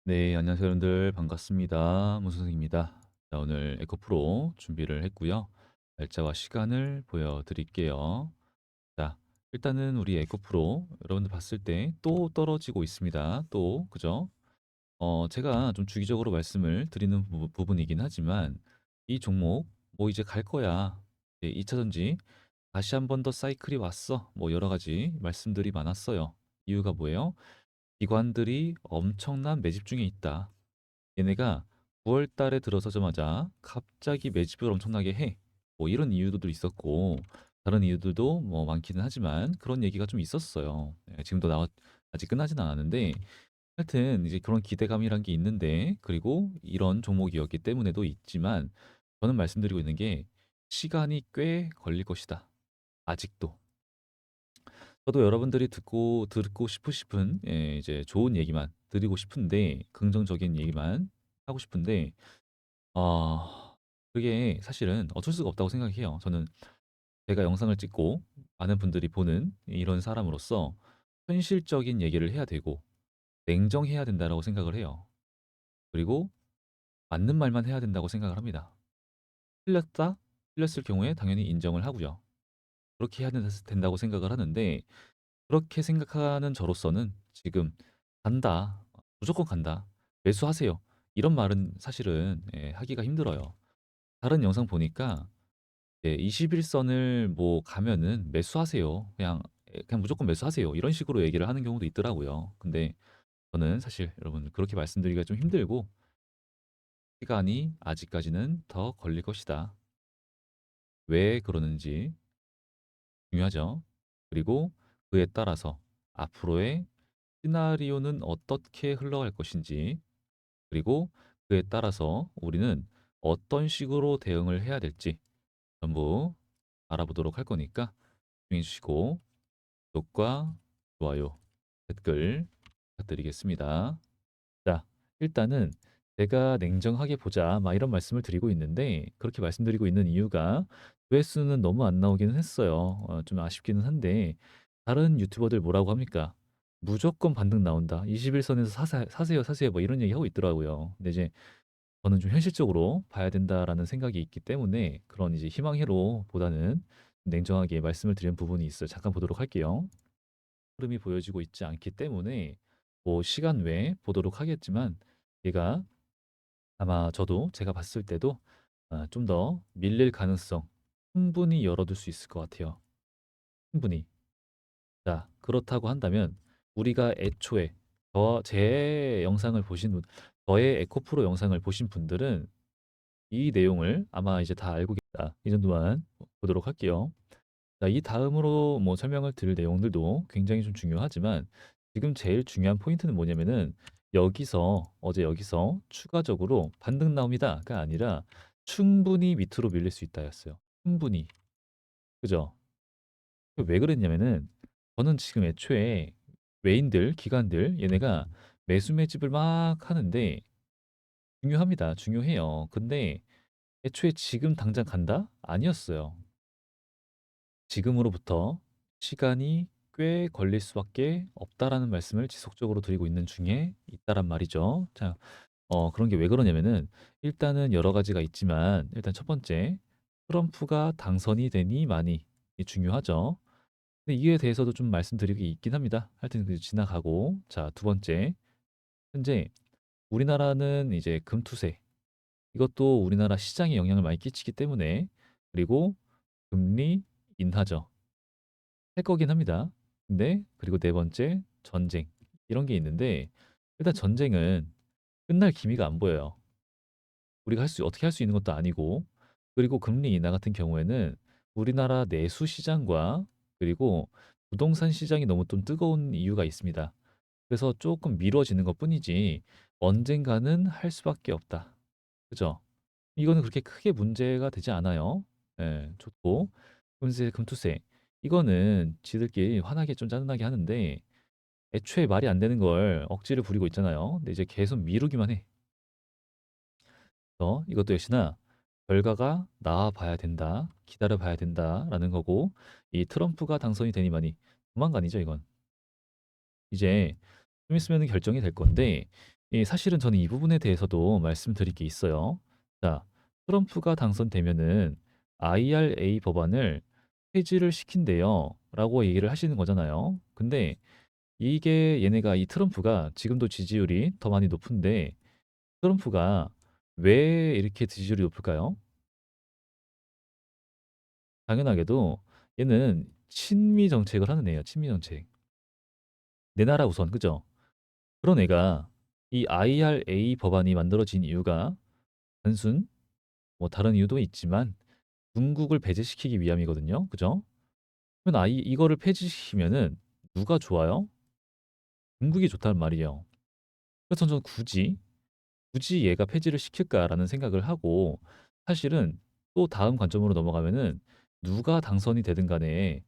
네, 안녕하세요, 여러분들. 반갑습니다. 문선생입니다. 자, 오늘 에코프로 준비를 했고요. 날짜와 시간을 보여드릴게요. 자, 일단은 우리 에코프로 여러분들 봤을 때 또 떨어지고 있습니다. 또, 그죠? 제가 좀 주기적으로 말씀을 드리는 부분이긴 하지만 이 종목 뭐 이제 갈 거야. 2차 전지 다시 한 번 더 사이클이 왔어. 뭐 여러 가지 말씀들이 많았어요. 이유가 뭐예요? 기관들이 엄청난 매집 중에 있다. 얘네가 9월 달에 들어서자마자 갑자기 매집을 엄청나게 해. 뭐 이런 이유도 있었고 다른 이유들도 뭐 많기는 하지만 그런 얘기가 좀 있었어요. 지금도 아직 끝나진 않았는데 하여튼 이제 그런 기대감이란 게 있는데 그리고 이런 종목이었기 때문에도 있지만 저는 말씀드리고 있는 게 시간이 꽤 걸릴 것이다. 아직도. 저도 여러분들이 듣고 싶으신 이제 좋은 얘기만 드리고 싶은데 긍정적인 얘기만 하고 싶은데 그게 사실은 어쩔 수가 없다고 생각해요. 저는 제가 영상을 찍고 많은 분들이 보는 이런 사람으로서 현실적인 얘기를 해야 되고 냉정해야 된다라고 생각을 해요. 그리고 맞는 말만 해야 된다고 생각을 합니다. 틀렸다? 틀렸을 경우에 당연히 인정을 하고요. 그렇게 해야 된다고 생각을 하는데 그렇게 생각하는 저로서는 지금 간다. 무조건 간다. 매수하세요. 이런 말은 사실은 하기가 힘들어요. 다른 영상 보니까 21선을 뭐 가면은 매수하세요. 그냥 무조건 매수하세요. 이런 식으로 얘기를 하는 경우도 있더라고요. 근데 저는 사실 여러분 그렇게 말씀드리기가 좀 힘들고 시간이 아직까지는 더 걸릴 것이다. 왜 그러는지 중요하죠. 그리고 그에 따라서 앞으로의 시나리오는 어떻게 흘러갈 것인지 그리고 그에 따라서 우리는 어떤 식으로 대응을 해야 될지 전부 알아보도록 할 거니까 집중해 주시고 구독과 좋아요, 댓글 부탁드리겠습니다. 자, 일단은 제가 냉정하게 보자 막 이런 말씀을 드리고 있는데 그렇게 말씀드리고 있는 이유가 조회수는 너무 안 나오기는 했어요. 좀 아쉽기는 한데 다른 유튜버들 뭐라고 합니까? 무조건 반등 나온다. 21선에서 사세요, 사세요 뭐 이런 얘기 하고 있더라고요. 근데 이제 저는 좀 현실적으로 봐야 된다라는 생각이 있기 때문에 그런 이제 희망회로보다는 냉정하게 말씀을 드리는 부분이 있어요. 잠깐 보도록 할게요. 흐름이 보여지고 있지 않기 때문에 뭐 시간 외에 보도록 하겠지만 얘가 아마 저도 제가 봤을 때도 좀 더 밀릴 가능성 충분히 열어둘 수 있을 것 같아요. 충분히. 자, 그렇다고 한다면 우리가 애초에 제 영상을 보신 분, 저의 에코프로 영상을 보신 분들은 이 내용을 아마 이제 다 알고 계시다. 이 정도만 보도록 할게요. 자, 이 다음으로 뭐 설명을 드릴 내용들도 굉장히 좀 중요하지만 지금 제일 중요한 포인트는 뭐냐면은 어제 여기서 추가적으로 반등 나옵니다가 아니라 충분히 밑으로 밀릴 수 있다였어요. 충분히. 그죠? 왜 그랬냐면은 저는 지금 애초에 외인들, 기관들 얘네가 매수 매집을 막 하는데 중요합니다. 중요해요. 근데 애초에 지금 당장 간다? 아니었어요. 지금으로부터 시간이 꽤 걸릴 수밖에 없다라는 말씀을 지속적으로 드리고 있는 중에 있다란 말이죠. 자, 그런 게 왜 그러냐면은 일단은 여러 가지가 있지만 일단 첫 번째 트럼프가 당선이 되니 많이 이 중요하죠. 근데 이에 대해서도 좀 말씀드리기 있긴 합니다. 하여튼 그 지나가고 자, 두 번째 현재 우리나라는 이제 금투세 이것도 우리나라 시장에 영향을 많이 끼치기 때문에 그리고 금리 인하죠. 할 거긴 합니다. 근데 그리고 네 번째 전쟁 이런 게 있는데 일단 전쟁은 끝날 기미가 안 보여요. 우리가 어떻게 할 수 있는 것도 아니고 그리고 금리 인하 같은 경우에는 우리나라 내수 시장과 그리고 부동산 시장이 너무 좀 뜨거운 이유가 있습니다. 그래서 조금 미뤄지는 것뿐이지 언젠가는 할 수밖에 없다. 그죠? 이거는 그렇게 크게 문제가 되지 않아요. 예, 좋고. 금세, 금투세. 이거는 지들끼리 화나게 좀 짜증나게 하는데 애초에 말이 안 되는 걸 억지를 부리고 있잖아요. 근데 이제 계속 미루기만 해. 이것도 역시나 결과가 나와 봐야 된다. 기다려 봐야 된다라는 거고 이 트럼프가 당선이 되니만이 조만간이죠, 이건. 이제 좀 있으면 결정이 될 건데 사실은 저는 이 부분에 대해서도 말씀드릴 게 있어요. 자, 트럼프가 당선되면은 IRA 법안을 폐지를 시킨대요. 라고 얘기를 하시는 거잖아요. 근데 이게 얘네가 이 트럼프가 지금도 지지율이 더 많이 높은데 트럼프가 왜 이렇게 지지율이 높을까요? 당연하게도 얘는 친미 정책을 하는 애예요. 친미 정책. 내 나라 우선, 그죠? 그런 애가 이 IRA 법안이 만들어진 이유가 단순 뭐 다른 이유도 있지만 중국을 배제시키기 위함이거든요. 그죠? 그러면 이거를 폐지시키면은 누가 좋아요? 중국이 좋단 말이에요. 그래서 저는 굳이 얘가 폐지를 시킬까라는 생각을 하고 사실은 또 다음 관점으로 넘어가면은 누가 당선이 되든 간에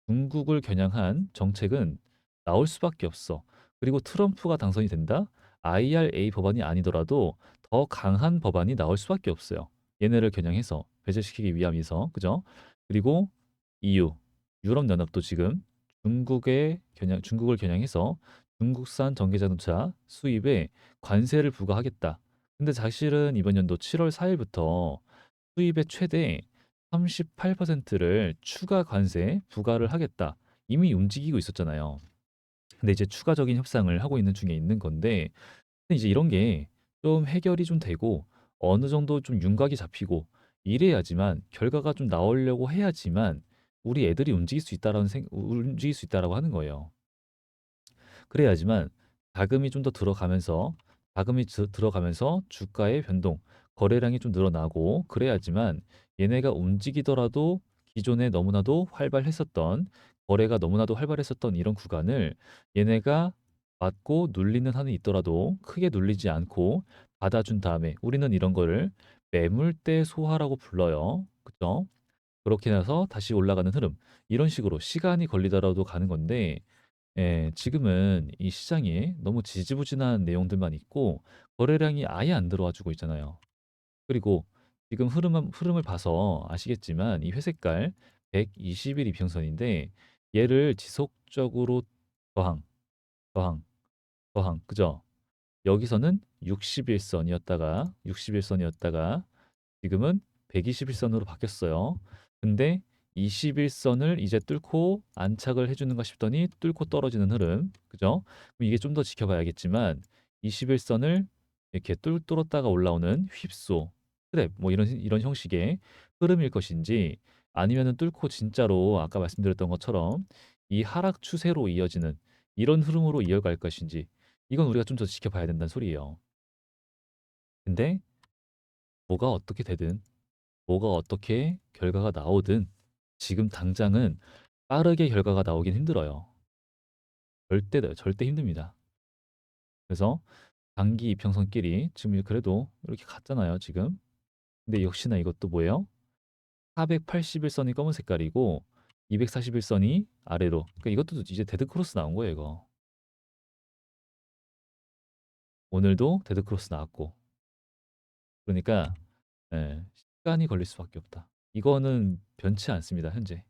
중국을 겨냥한 정책은 나올 수밖에 없어. 그리고 트럼프가 당선이 된다? IRA 법안이 아니더라도 더 강한 법안이 나올 수밖에 없어요. 얘네를 겨냥해서 배제시키기 위함이서 그죠? 그리고 EU, 유럽연합도 지금 중국을 겨냥해서 중국산 전기자동차 수입에 관세를 부과하겠다. 근데 사실은 이번 연도 7월 4일부터 수입의 최대 38%를 추가 관세 부과를 하겠다. 이미 움직이고 있었잖아요. 근데 이제 추가적인 협상을 하고 있는 중에 있는 건데, 근데 이제 이런 게 좀 해결이 좀 되고 어느 정도 좀 윤곽이 잡히고 이래야지만 결과가 좀 나오려고 해야지만 우리 애들이 움직일 수 있다라고 하는 거예요. 그래야지만 자금이 좀 더 들어가면서 들어가면서 주가의 변동, 거래량이 좀 늘어나고 그래야지만 얘네가 움직이더라도 기존에 너무나도 활발했었던 거래가 너무나도 활발했었던 이런 구간을 얘네가 맞고 눌리는 한이 있더라도 크게 눌리지 않고 받아준 다음에 우리는 이런 거를 매물대 소화라고 불러요. 그죠? 그렇게 나서 다시 올라가는 흐름. 이런 식으로 시간이 걸리더라도 가는 건데 지금은 이 시장에 너무 지지부진한 내용들만 있고 거래량이 아예 안 들어와 주고 있잖아요. 그리고 지금 흐름을 봐서 아시겠지만 이 회색깔 120일 이평선인데 얘를 지속적으로 저항, 저항, 저항, 그죠? 여기서는 60일선이었다가 지금은 121선으로 바뀌었어요. 근데 21선을 이제 뚫고 안착을 해주는가 싶더니 뚫고 떨어지는 흐름. 그죠? 그럼 이게 좀 더 지켜봐야겠지만 21선을 이렇게 뚫었다가 올라오는 휩소, 트랩 뭐 이런 형식의 흐름일 것인지 아니면은 뚫고 진짜로 아까 말씀드렸던 것처럼 이 하락 추세로 이어지는 이런 흐름으로 이어갈 것인지 이건 우리가 좀 더 지켜봐야 된다는 소리예요. 근데 뭐가 어떻게 되든 뭐가 어떻게 결과가 나오든 지금 당장은 빠르게 결과가 나오긴 힘들어요. 절대 힘듭니다. 그래서 단기 이평선끼리 지금 그래도 이렇게 갔잖아요, 지금. 근데 역시나 이것도 뭐예요? 481선이 검은 색깔이고 241선이 아래로. 그러니까 이것도 이제 데드크로스 나온 거예요, 이거. 오늘도 데드크로스 나왔고. 그러니까 시간이 걸릴 수밖에 없다. 이거는 변치 않습니다, 현재.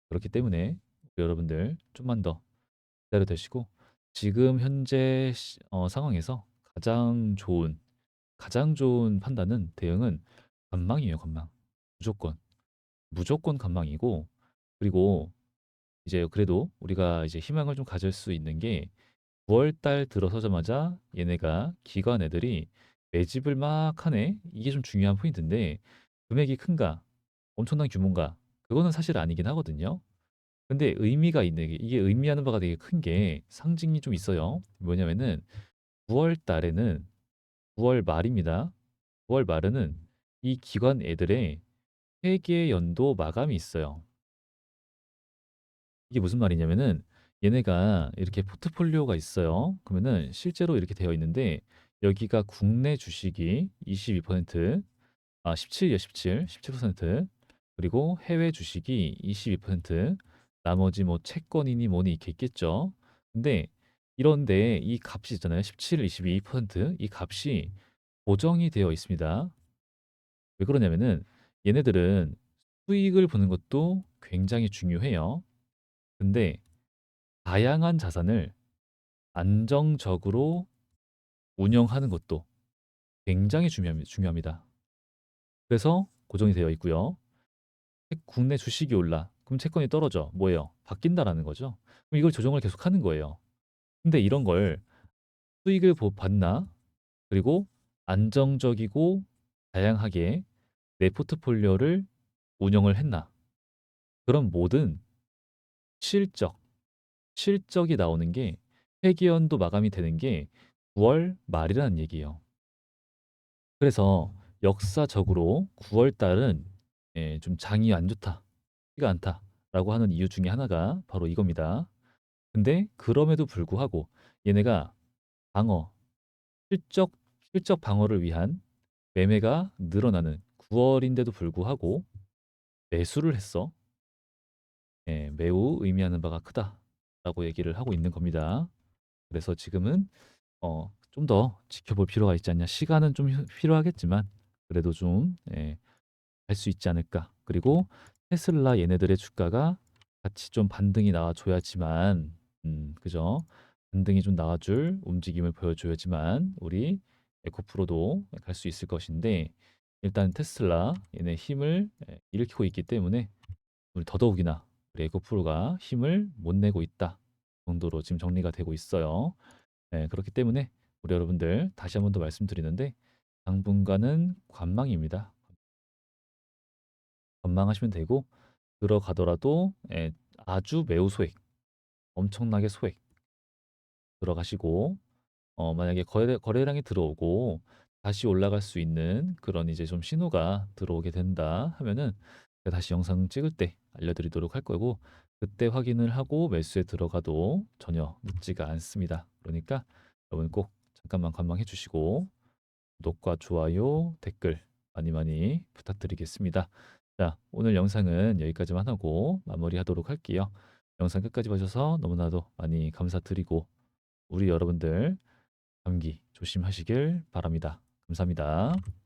그렇기 때문에 여러분들 좀만 더 기다려 되시고 지금 현재 상황에서 가장 좋은 판단은 대응은 관망이에요, 관망. 무조건. 무조건 관망이고 그리고 이제 그래도 우리가 이제 희망을 좀 가질 수 있는 게 9월 달 들어서자마자 얘네가 기관 애들이 매집을 막 하네. 이게 좀 중요한 포인트인데 금액이 큰가? 엄청난 규모인가? 그거는 사실 아니긴 하거든요. 근데 의미가 있는 게 이게 의미하는 바가 되게 큰 게 상징이 좀 있어요. 뭐냐면은 9월 달에는 9월 말입니다. 9월 말에는 이 기관 애들의 회계 연도 마감이 있어요. 이게 무슨 말이냐면은 얘네가 이렇게 포트폴리오가 있어요. 그러면은 실제로 이렇게 되어 있는데 여기가 국내 주식이 22%, 17이요, 17%. 그리고 해외 주식이 22%, 나머지 뭐 채권이니 뭐니 이렇게 있겠죠. 근데 이런데 이 값이 있잖아요. 17, 22%. 이 값이 고정이 되어 있습니다. 왜 그러냐면은 얘네들은 수익을 보는 것도 굉장히 중요해요. 근데 다양한 자산을 안정적으로 운영하는 것도 굉장히 중요합니다. 그래서 고정이 되어 있고요. 국내 주식이 올라. 그럼 채권이 떨어져. 뭐예요? 바뀐다라는 거죠. 그럼 이걸 조정을 계속하는 거예요. 근데 이런 걸 수익을 받나? 그리고 안정적이고 다양하게 내 포트폴리오를 운영을 했나? 그런 모든 실적, 실적이 나오는 게 회계연도 마감이 되는 게 9월 말이라는 얘기예요. 그래서 역사적으로 9월 달은 좀 장이 안 좋다, 좋지가 않다라고 하는 이유 중에 하나가 바로 이겁니다. 근데 그럼에도 불구하고 얘네가 방어, 실적, 실적 방어를 위한 매매가 늘어나는 9월인데도 불구하고 매수를 했어. 매우 의미하는 바가 크다라고 얘기를 하고 있는 겁니다. 그래서 지금은 좀 더 지켜볼 필요가 있지 않냐. 시간은 좀 필요하겠지만 그래도 좀 할 수 있지 않을까. 그리고 테슬라 얘네들의 주가가 같이 좀 반등이 나와줘야지만, 그죠? 반등이 좀 나와줄 움직임을 보여줘야지만 우리 에코프로도 갈 수 있을 것인데 일단 테슬라 얘네 힘을 일으키고 있기 때문에 우리 더더욱이나 우리 에코프로가 힘을 못 내고 있다 정도로 지금 정리가 되고 있어요. 그렇기 때문에 우리 여러분들 다시 한 번 더 말씀드리는데 당분간은 관망입니다. 관망하시면 되고 들어가더라도 아주 매우 소액, 엄청나게 소액 들어가시고 만약에 거래량이 들어오고 다시 올라갈 수 있는 그런 이제 좀 신호가 들어오게 된다 하면은 제가 다시 영상 찍을 때 알려드리도록 할 거고 그때 확인을 하고 매수에 들어가도 전혀 늦지가 않습니다. 그러니까 여러분 꼭 잠깐만 관망해 주시고 구독과 좋아요, 댓글 많이 많이 부탁드리겠습니다. 자, 오늘 영상은 여기까지만 하고 마무리하도록 할게요. 영상 끝까지 봐주셔서 너무나도 많이 감사드리고 우리 여러분들 감기 조심하시길 바랍니다. 감사합니다.